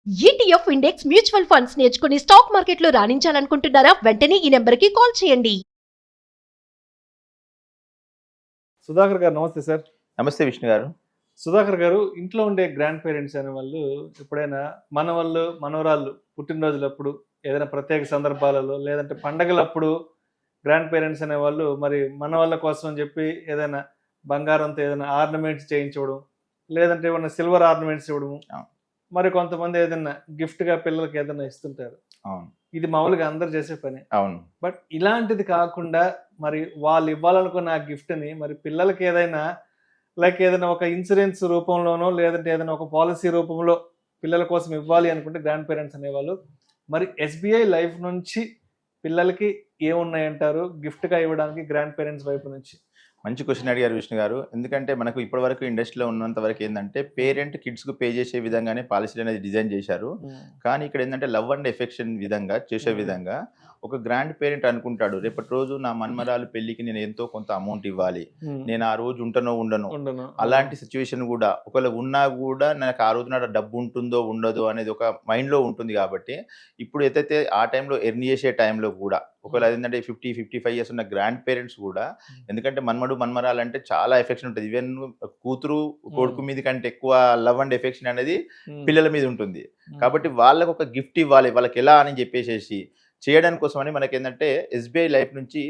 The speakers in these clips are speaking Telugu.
ఈటీఎఫ్ ఇండెక్స్ మ్యూచువల్ ఫండ్స్ నేర్చుకుని స్టాక్ మార్కెట్లో రాణించాలనుకుంటున్నారా? వెంటనే ఈ నెంబర్కి కాల్ చేయండి. సుధాకర్ గారు నమస్తే సార్. నమస్తే విష్ణు గారు. సుధాకర్ గారు, ఇంట్లో ఉండే గ్రాండ్ పేరెంట్స్ అనే వాళ్ళు ఎప్పుడైనా మనవాళ్ళు మనవరాళ్ళు పుట్టినరోజులప్పుడు, ఏదైనా ప్రత్యేక సందర్భాలలో, లేదంటే పండగలప్పుడు గ్రాండ్ పేరెంట్స్ అనేవాళ్ళు మరి మన వాళ్ళ కోసం అని చెప్పి ఏదైనా బంగారంతో ఏదైనా ఆర్నమెంట్స్ చేయించడం, లేదంటే ఏమైనా సిల్వర్ ఆర్నమెంట్స్ ఇవ్వడము, మరి కొంతమంది ఏదైనా గిఫ్ట్గా పిల్లలకి ఏదైనా ఇస్తుంటారు. అవును, ఇది మామూలుగా అందరు చేసే పని. అవును. బట్ ఇలాంటిది కాకుండా మరి వాళ్ళు ఇవ్వాలనుకున్న ఆ గిఫ్ట్ని మరి పిల్లలకి ఏదైనా లైక్ ఏదైనా ఒక ఇన్సూరెన్స్ రూపంలోనో, లేదంటే ఏదైనా ఒక పాలసీ రూపంలో పిల్లల కోసం ఇవ్వాలి అనుకుంటే గ్రాండ్ పేరెంట్స్ అనేవాళ్ళు మరి ఎస్బీఐ లైఫ్ నుంచి పిల్లలకి ఏమున్నాయంటారు గిఫ్ట్గా ఇవ్వడానికి గ్రాండ్ పేరెంట్స్ వైపు నుంచి? మంచి క్వశ్చన్ అడిగారు విష్ణు గారు. ఎందుకంటే మనకు ఇప్పటివరకు ఇండస్ట్రీలో ఉన్నంత వరకు ఏంటంటే పేరెంట్ కిడ్స్కు పే చేసే విధంగానే పాలసీలు అనేది డిజైన్ చేశారు. కానీ ఇక్కడ ఏంటంటే లవ్ అండ్ ఎఫెక్షన్ విధంగా చేసే విధంగా ఒక గ్రాండ్ పేరెంట్ అనుకుంటాడు, రేపటి రోజు నా మన్మరాలు పెళ్లికి నేను ఎంతో కొంత అమౌంట్ ఇవ్వాలి, నేను ఆ రోజు ఉంటానో ఉండను, అలాంటి సిచ్యువేషన్ కూడా ఒకవేళ ఉన్నా కూడా నాకు ఆ రోజు నాడు డబ్బు ఉంటుందో ఉండదో అనేది ఒక మైండ్లో ఉంటుంది. కాబట్టి ఇప్పుడు ఏదైతే ఆ టైంలో ఎర్న్ చేసే టైంలో కూడా ఒకవేళ అదేంటంటే 50-55 ఇయర్స్ ఉన్న గ్రాండ్ పేరెంట్స్ కూడా, ఎందుకంటే మన్మరాలు అంటే చాలా ఎఫెక్షన్ ఉంటుంది. ఈవెన్ కూతురు కొడుకు మీద కంటే ఎక్కువ లవ్ అండ్ ఎఫెక్షన్ అనేది పిల్లల మీద ఉంటుంది. కాబట్టి వాళ్ళకు ఒక గిఫ్ట్ ఇవ్వాలి, వాళ్ళకి ఎలా అని చెప్పేసి చేయడానికి కోసమని మనకి ఏంటంటే ఎస్బీఐ లైఫ్ నుంచి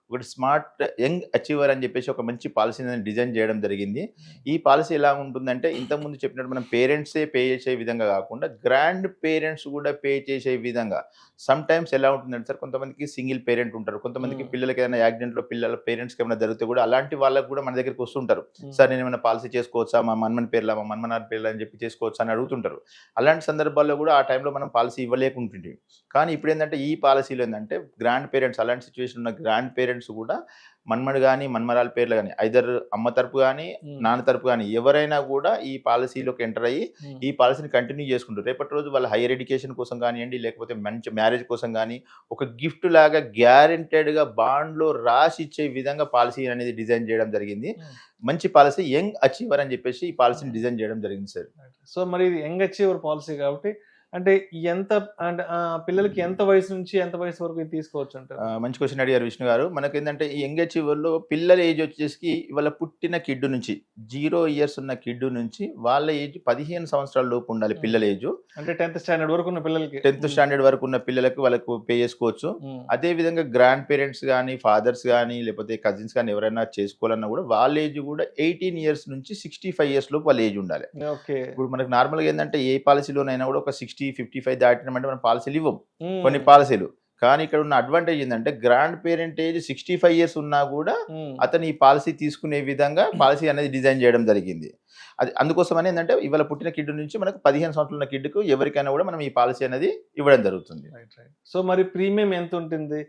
ఒకటి స్మార్ట్ యంగ్ అచీవర్ అని చెప్పేసి ఒక మంచి పాలసీని డిజైన్ చేయడం జరిగింది. ఈ పాలసీ ఎలా ఉంటుందంటే ఇంతకుముందు చెప్పినట్టు మనం పేరెంట్సే పే చేసే విధంగా కాకుండా గ్రాండ్ పేరెంట్స్ కూడా పే చేసే విధంగా. సమ్ టైమ్స్ ఎలా ఉంటుందంటే సార్, కొంతమందికి సింగిల్ పేరెంట్ ఉంటారు, కొంతమందికి పిల్లలకి ఏదైనా యాక్సిడెంట్లో పిల్లల పేరెంట్స్కి ఏమైనా జరిగితే కూడా అలాంటి వాళ్ళకి కూడా మన దగ్గరికి వస్తుంటారు. సార్ నేను ఏమైనా పాలసీ చేసుకోవచ్చా, మా మన్మన్ పేర్లా మా మన్మనార్ పేర్లా అని చెప్పి చేసుకోవచ్చా అని అడుగుతుంటారు. అలాంటి సందర్భాల్లో కూడా ఆ టైంలో మనం పాలసీ ఇవ్వలేకుంటుంది. కానీ ఇప్పుడు ఏంటంటే ఈ పాలసీలో ఏంటంటే గ్రాండ్ పేరెంట్స్, అలాంటి సిచ్యువేషన్ ఉన్న గ్రాండ్ పేరెంట్స్ కూడా మన్మడు కానీ మన్మరాల పేర్లు కానీ ఐదర్ అమ్మ తరపు కానీ నాన్న తరపు కానీ ఎవరైనా కూడా ఈ పాలసీలోకి ఎంటర్ అయ్యి ఈ పాలసీని కంటిన్యూ చేసుకుంటారు. రేపటి రోజు వాళ్ళ హైయర్ ఎడ్యుకేషన్ కోసం కానివ్వండి, లేకపోతే మంచి మ్యారేజ్ కోసం కానీ ఒక గిఫ్ట్ లాగా గ్యారెంటెడ్గా బాండ్లో రాసి ఇచ్చే విధంగా పాలసీ అనేది డిజైన్ చేయడం జరిగింది. మంచి పాలసీ యంగ్ అచీవర్ అని చెప్పేసి ఈ పాలసీని డిజైన్ చేయడం జరిగింది సార్. సో మరి ఇది యంగ్ అచీవర్ పాలసీ కాబట్టి అంటే ఎంత అంటే పిల్లలకి ఎంత వయసు నుంచి ఎంత వయసు వరకు ఇది తీసుకోవచ్చు అంటారు? మంచి క్వశ్చన్ అడిగారు విష్ణు గారు. మనకి ఏంటంటే ఈ యంగ్ అచీవర్లో పిల్లల ఏజ్ వచ్చేసి ఇవాళ పుట్టిన కిడ్ నుంచి 0 ఇయర్స్ ఉన్న కిడ్ నుంచి వాళ్ళ ఏజ్ 15 సంవత్సరాల లోపు ఉండాలి పిల్లల ఏజ్. అంటే 10th స్టాండర్డ్ వరకు ఉన్న పిల్లలకి, 10th స్టాండర్డ్ వరకు ఉన్న పిల్లలకు వాళ్ళకు పే చేసుకోవచ్చు. అదే విధంగా గ్రాండ్ పేరెంట్స్ కానీ ఫాదర్స్ కానీ లేకపోతే కజిన్స్ కానీ ఎవరైనా చేసుకోవాలన్నా కూడా వాళ్ళ ఏజ్ కూడా 18 ఇయర్స్ నుంచి 65 ఇయర్స్ లోపు వాళ్ళ ఏజ్ ఉండాలి. ఇప్పుడు మనకు నార్మల్గా ఏంటంటే ఏ పాలసీలోనైనా కూడా ఒక 60-55 దాటినామంటే మనం పాలసీలు ఇవ్వం కొన్ని పాలసీలు. కానీ ఇక్కడ ఉన్న అడ్వాంటేజ్ ఏంటంటే గ్రాండ్ పేరెంట్ ఏజ్ 65 ఇయర్స్ ఉన్నా కూడా అతను ఈ పాలసీ తీసుకునే విధంగా పాలసీ అనేది డిజైన్ చేయడం జరిగింది. అది అందుకోసమని ఏంటంటే ఇవాళ పుట్టిన కిడ్ నుంచి మనకు 15 సంవత్సరాల ఉన్న కిడ్కు ఎవరికైనా కూడా మనం ఈ పాలసీ అనేది ఇవ్వడం జరుగుతుంది. సో మరి ప్రీమియం ఎంత ఉంటుంది?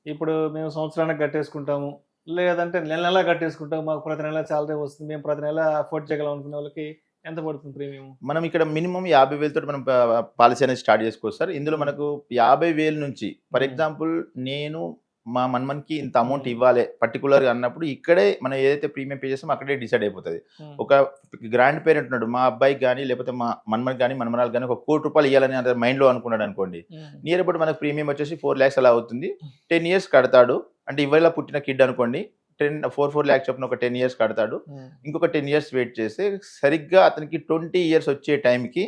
ఇప్పుడు మేము సంవత్సరానికి కట్టేసుకుంటాము, లేదంటే నెల నెలా కట్టేసుకుంటాము, మాకు ప్రతి నెల శాలరీ వస్తుంది, మేము ప్రతి నెల అఫోర్డ్ చేయగలం అనుకునే వాళ్ళకి ఎంత పడుతుంది ప్రీమియం? మనం ఇక్కడ మినిమం 50,000 తోటి మనం పాలసీ అనేది స్టార్ట్ చేసుకోవచ్చు సార్. ఇందులో మనకు 50,000 నుంచి ఫర్ ఎగ్జాంపుల్ నేను మా మన్మన్కి ఇంత అమౌంట్ ఇవ్వాలి పర్టికులర్గా అన్నప్పుడు ఇక్కడే మనం ఏదైతే ప్రీమియం పే చేస్తామో అక్కడే డిసైడ్ అయిపోతుంది. ఒక గ్రాండ్ పేరెంట్ ఉన్నాడు, మా అబ్బాయికి కానీ లేకపోతే మా మన్మన్కి కానీ మన్మరాలు కానీ ఒక ₹1 కోటి ఇవ్వాలని అంటే మైండ్లో అనుకున్నాడు అనుకోండి, నియర్ అబౌట్ మనకు ప్రీమియం వచ్చేసి 4 lakhs అలా అవుతుంది. 10 years కడతాడు అంటే ఇవాళ పుట్టిన కిడ్ అనుకోండి, 4 lakhs చొప్పున ఒక 10 years కడతాడు. ఇంకొక 10 years వెయిట్ చేస్తే సరిగ్గా అతనికి 20 years వచ్చే టైంకి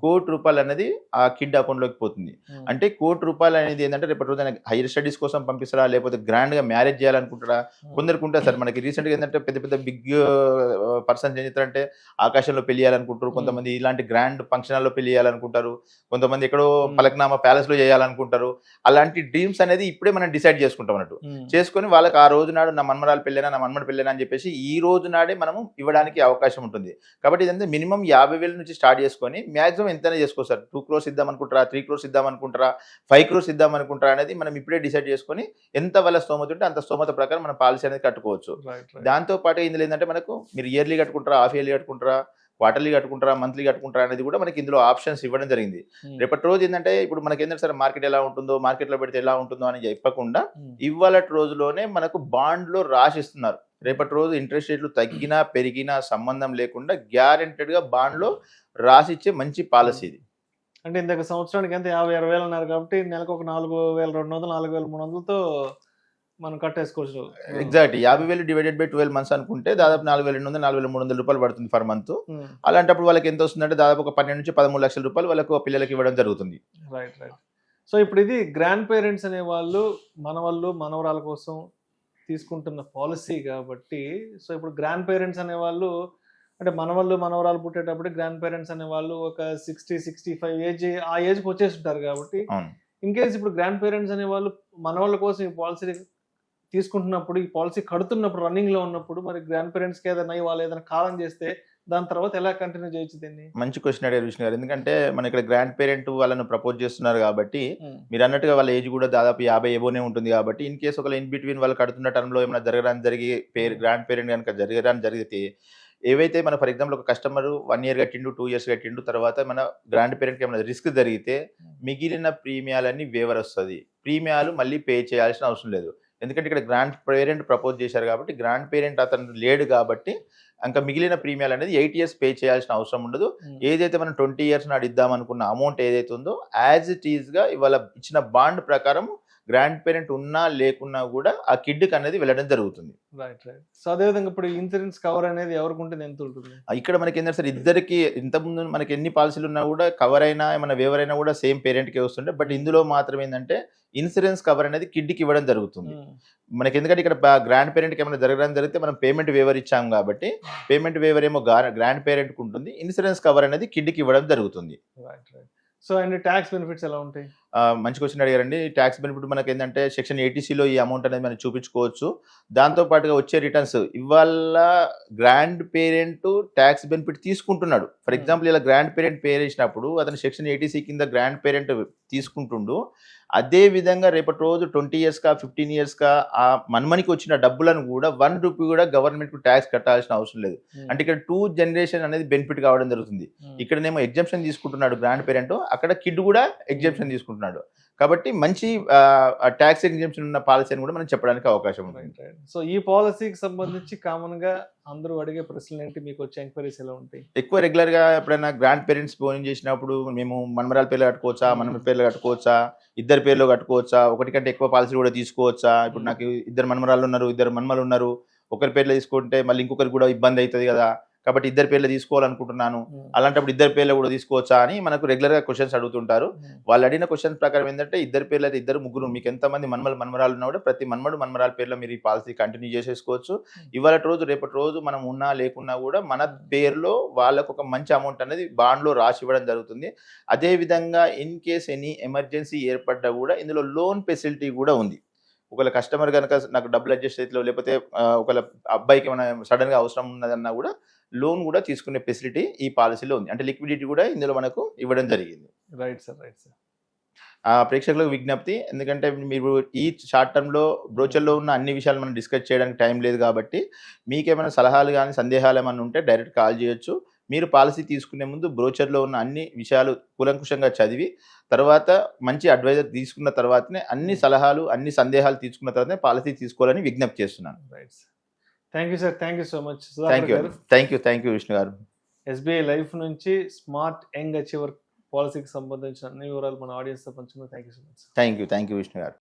₹1 కోటి అనేది ఆ కిడ్ అకౌంట్లోకి పోతుంది. అంటే ₹1 కోటి అనేది ఏంటంటే రేపటి రోజు హైయర్ స్టడీస్ కోసం పంపిస్తారా, లేకపోతే గ్రాండ్గా మ్యారేజ్ చేయాలనుకుంటారా? కొందరికి ఉంటారు సార్. మనకి రీసెంట్గా ఏంటంటే పెద్ద పెద్ద బిగ్ పర్సన్స్ ఏం చేస్తారంటే ఆకాశంలో పెళ్లి చేయాలనుకుంటారు, కొంతమంది ఇలాంటి గ్రాండ్ ఫంక్షన్ హాల్లో పెళ్లి చేయాలనుకుంటారు, కొంతమంది ఎక్కడో పలక్నామా ప్యాలెస్లో చేయాలనుకుంటారు. అలాంటి డ్రీమ్స్ అనేది ఇప్పుడే మనం డిసైడ్ చేసుకుంటాం అన్నట్టు. చేసుకొని వాళ్ళకి ఆ రోజు నాడు నా మన్మరాలు పెళ్ళైనా నా మన్మడి పెళ్ళైనా అని చెప్పేసి ఈ రోజు నాడే మనము ఇవ్వడానికి అవకాశం ఉంటుంది. కాబట్టి ఇదంతా మినిమం 50,000 నుంచి స్టార్ట్ చేసుకొని మ్యాక్సిమం ఎంతైనా చేసుకోవచ్చు. 2 crores ఇద్దాం అనుకుంటారా, 3 crores ఇద్దాం అనుకుంటారా, 5 crores ఇద్దాం అనుకుంటారా అనేది మనం ఇప్పుడే డిసైడ్ చేసుకొని ఎంత వాళ్ళ స్తోమత ఉంటే అంత స్తోమత ప్రకారం మనం పాలసీ అనేది కట్టుకోవచ్చు. దాంతో పాటు ఇందులో ఏంటంటే మనకు మీరు ఇయర్లీ కట్టుకుంటారా, హాఫ్ ఇయర్లీ కట్టుకుంటారా, క్వార్టర్లీ కట్టుకుంటారా, మంత్లీ కట్టుకుంటారా అనేది కూడా మనకి ఇందులో ఆప్షన్స్ ఇవ్వడం జరిగింది. రేపటి రోజు ఏంటంటే ఇప్పుడు మనకి ఏంటంటే సరే మార్కెట్ ఎలా ఉంటుందో, మార్కెట్లో పెడితే ఎలా ఉంటుందో అని చెప్పకుండా ఇవాళ రోజులోనే మనకు బాండ్లో రాసిస్తున్నారు. రేపటి రోజు ఇంట్రెస్ట్ రేట్లు తగ్గినా పెరిగినా సంబంధం లేకుండా గ్యారెంటెడ్గా బాండ్లో రాసిచ్చే మంచి పాలసీ ఇది. అంటే ఇందాక సంవత్సరానికి ఎంత 50,000 అన్నారు కాబట్టి నెలకు ఒక 4,200 4,300తో మనం కట్టేసుకోవచ్చు. ఎగ్జాక్ట్ 50,000 డివైడెడ్ బై 12 మంత్స్ అనుకుంటే దాదాపు 4,200 4,300 రూపాయలు పడుతుంది పర్ మంత్. అలాంటప్పుడు వాళ్ళకి ఎంత వస్తుందంటే దాదాపు ఒక 12 నుంచి 13 లక్షల రూపాయలు వాళ్ళకు పిల్లలకి ఇవ్వడం జరుగుతుంది. Right right. సో ఇప్పుడు ఇది గ్రాండ్ పేరెంట్స్ అనే వాళ్ళు మనవళ్ళు మనవరాల కోసం తీసుకుంటున్న పాలసీ కాబట్టి, సో ఇప్పుడు గ్రాండ్ పేరెంట్స్ అనే వాళ్ళు అంటే మనవళ్ళు మనవరాలు పుట్టేటప్పుడు గ్రాండ్ పేరెంట్స్ అనే వాళ్ళు ఒక 60-65 ఏజ్ ఆ ఏజ్కి వచ్చేస్తుంటారు కాబట్టి, ఇన్ కేస్ ఇప్పుడు గ్రాండ్ పేరెంట్స్ అనే వాళ్ళు మనవాళ్ళ కోసం ఈ పాలసీ తీసుకుంటున్నప్పుడు, ఈ పాలసీ కడుతున్నప్పుడు, రన్నింగ్ లో ఉన్నప్పుడు మరి గ్రాండ్ పేరెంట్స్కి ఏదైనా వాళ్ళు ఏదైనా కాలం చేస్తే దాని తర్వాత ఎలా కంటిన్యూ చేయొచ్చు దీన్ని? మంచి క్వశ్చన్ అడిగారు విష్ణు గారు. ఎందుకంటే మన ఇక్కడ గ్రాండ్ పేరెంట్ వాళ్ళను ప్రపోజ్ చేస్తున్నారు కాబట్టి, మీరు అన్నట్టుగా వాళ్ళ ఏజ్ కూడా దాదాపు 50 ఎబోనే ఉంటుంది కాబట్టి, ఇన్ కేసు ఒకవేళ ఇన్ బిట్వీన్ వాళ్ళు కడుతున్న టర్మ్లో ఏమైనా జరిగి గ్రాండ్ పేరెంట్ కనుక జరిగితే ఏవైతే మన ఫర్ ఎగ్జాంపుల్ ఒక కస్టమర్ 1 year కట్టిండు 2 years కట్టిండు, తర్వాత మన గ్రాండ్ పేరెంట్కి ఏమైనా రిస్క్ జరిగితే మిగిలిన ప్రీమియాలన్నీ వేవర్ వస్తుంది. ప్రీమియాలు మళ్ళీ పే చేయాల్సిన అవసరం లేదు. ఎందుకంటే ఇక్కడ గ్రాండ్ పేరెంట్ ప్రపోజ్ చేశారు కాబట్టి, గ్రాండ్ పేరెంట్ అతను లేడు కాబట్టి ఇంకా మిగిలిన ప్రీమియాలు అనేది 8 years పే చేయాల్సిన అవసరం ఉండదు. ఏదైతే మనం 20 years నాడు ఇద్దాం అనుకున్న అమౌంట్ ఏదైతే ఉందో యాజ్ ఇట్ ఈస్గా ఇవాళ ఇచ్చిన బాండ్ ప్రకారం గ్రాండ్ పేరెంట్ ఉన్నా లేకున్నా కూడా ఆ కిడ్కి అనేది వెళ్ళడం జరుగుతుంది. Right right. సో అదేవిధంగా ఇప్పుడు ఇన్సూరెన్స్ కవర్ అనేది ఎవరికి ఉంటుంది, ఎంత ఉంటుంది? ఇక్కడ మనకి ఏంటంటే సార్ ఇద్దరికి ఇంతకుముందు మనకి ఎన్ని పాలసీలు ఉన్నా కూడా కవర్ అయినా ఏమైనా వేవరైనా కూడా సేమ్ పేరెంట్కే వస్తుండే. బట్ ఇందులో మాత్రం ఏంటంటే ఇన్సూరెన్స్ కవర్ అనేది కిడ్కి ఇవ్వడం జరుగుతుంది మనకి. ఎందుకంటే ఇక్కడ గ్రాండ్ పేరెంట్కి ఏమైనా జరగడం జరిగితే మనం పేమెంట్ వేవర్ ఇచ్చాం కాబట్టి, పేమెంట్ వేవర్ ఏమో గ్రాండ్ పేరెంట్కి ఉంటుంది, ఇన్సూరెన్స్ కవర్ అనేది కిడ్కి ఇవ్వడం జరుగుతుంది. Right right. So and tax benefits ఎలా ఉంటాయి? మంచి క్వశ్చన్ అడిగారండి. ట్యాక్స్ బెనిఫిట్ మనకి ఏంటంటే సెక్షన్ 80Cలో ఈ అమౌంట్ అనేది మనం చూపించుకోవచ్చు. దాంతోపాటుగా వచ్చే రిటర్న్స్ ఇవాళ గ్రాండ్ పేరెంట్ ట్యాక్స్ బెనిఫిట్ తీసుకుంటున్నాడు. ఫర్ ఎగ్జాంపుల్ ఇలా గ్రాండ్ పేరెంట్ పే చేసినప్పుడు అతను సెక్షన్ 80C కింద గ్రాండ్ పేరెంట్ తీసుకుంటుండు. అదే విధంగా రేపటి రోజు 20 years 15 years ఆ మన్మనికి వచ్చిన డబ్బులను కూడా 1 రూపీ కూడా గవర్నమెంట్ కు ట్యాక్స్ కట్టాల్సిన అవసరం లేదు. అంటే ఇక్కడ 2 generation అనేది బెనిఫిట్ కావడం జరుగుతుంది. ఇక్కడనేమో ఎగ్జంప్షన్ తీసుకుంటున్నాడు గ్రాండ్ పేరెంట్, అక్కడ కిడ్ కూడా ఎగ్జంప్షన్ తీసుకుంటున్నాడు. కాబట్టి మంచి ట్యాక్స్ ఎగ్జంప్షన్ ఉన్న పాలసీ అని కూడా మనం చెప్పడానికి అవకాశం ఉంది. సో ఈ పాలసీకి సంబంధించి కామన్ గా అందరూ అడిగే ప్రశ్నలు ఏంటి, మీకు వచ్చే ఎంక్వైరీస్ ఎలా ఉంటాయి? ఎక్కువ రెగ్యులర్ గా ఎప్పుడైనా గ్రాండ్ పేరెంట్స్ ఫోన్ చేసినప్పుడు మేము మనమరాల పేర్లు కట్టుకోవచ్చా, మనమ పేర్లు కట్టుకోవచ్చా, ఇద్దరు పేర్లు కట్టుకోవచ్చా, ఒకటి కంటే ఎక్కువ పాలసీలు కూడా తీసుకోవచ్చా? ఇప్పుడు నాకు 2 మనమరాలు ఉన్నారు, 2 మనమలు ఉన్నారు, ఒకరి పేర్లు తీసుకుంటే మళ్ళీ ఇంకొకరికి కూడా ఇబ్బంది అవుతుంది కదా, కాబట్టి 2 పేర్లు తీసుకోవాలనుకుంటున్నాను, అలాంటప్పుడు 2 పేర్లు కూడా తీసుకోవచ్చా అని మనకు రెగ్యులర్ గా క్వశ్చన్స్ అడుగుతుంటారు. వాళ్ళు అడిగిన క్వశ్చన్స్ ప్రకారం ఏంటంటే 2 పేర్లు అయితే 2 ముగ్గురు, మీకు ఎంతమంది మనమరాలు ఉన్నా కూడా ప్రతి మనమరాల పేర్లో మీరు ఈ పాలసీ కంటిన్యూ చేసేసుకోవచ్చు. ఇవాళ రోజు రేపటి రోజు మనం ఉన్నా లేకున్నా కూడా మన పేరులో వాళ్ళకు ఒక మంచి అమౌంట్ అనేది బాండ్లో రాసి ఇవ్వడం జరుగుతుంది. అదే విధంగా ఇన్ కేస్ ఎనీ ఎమర్జెన్సీ ఏర్పడ్డా కూడా ఇందులో లోన్ ఫెసిలిటీ కూడా ఉంది. ఒకవేళ కస్టమర్ కనుక నాకు డబ్బులు అడ్జస్ట్ అయితే, లేకపోతే ఒకవేళ అబ్బాయికి ఏమైనా సడన్ గా అవసరం ఉన్నదన్నా కూడా లోన్ కూడా తీసుకునే ఫెసిలిటీ ఈ పాలసీలో ఉంది. అంటే లిక్విడిటీ కూడా ఇందులో మనకు ఇవ్వడం జరిగింది. Right sir, right sir. ప్రేక్షకులకు విజ్ఞప్తి, ఎందుకంటే మీరు ఈ షార్ట్ టర్మ్లో బ్రోచర్లో ఉన్న అన్ని విషయాలు మనం డిస్కస్ చేయడానికి టైం లేదు కాబట్టి, మీకేమైనా సలహాలు కానీ సందేహాలు ఏమైనా ఉంటే డైరెక్ట్ కాల్ చేయొచ్చు. మీరు పాలసీ తీసుకునే ముందు బ్రోచర్లో ఉన్న అన్ని విషయాలు కూలంకుషంగా చదివి తర్వాత మంచి అడ్వైజర్ తీసుకున్న తర్వాతనే అన్ని సలహాలు అన్ని సందేహాలు తీసుకున్న తర్వాతనే పాలసీ తీసుకోవాలని విజ్ఞప్తి చేస్తున్నాను. Right sir. Thank you sir, thank you so much. Thank you Vishnu గారు. SBI లైఫ్ నుంచి స్మార్ట్ యంగ్ అచీవర్ పాలసీకి సంబంధించిన అన్ని వివరాలు మన ఆడియన్స్ తో పంచుకున్నాం. Thank you so much. Thank you Vishnu గారు.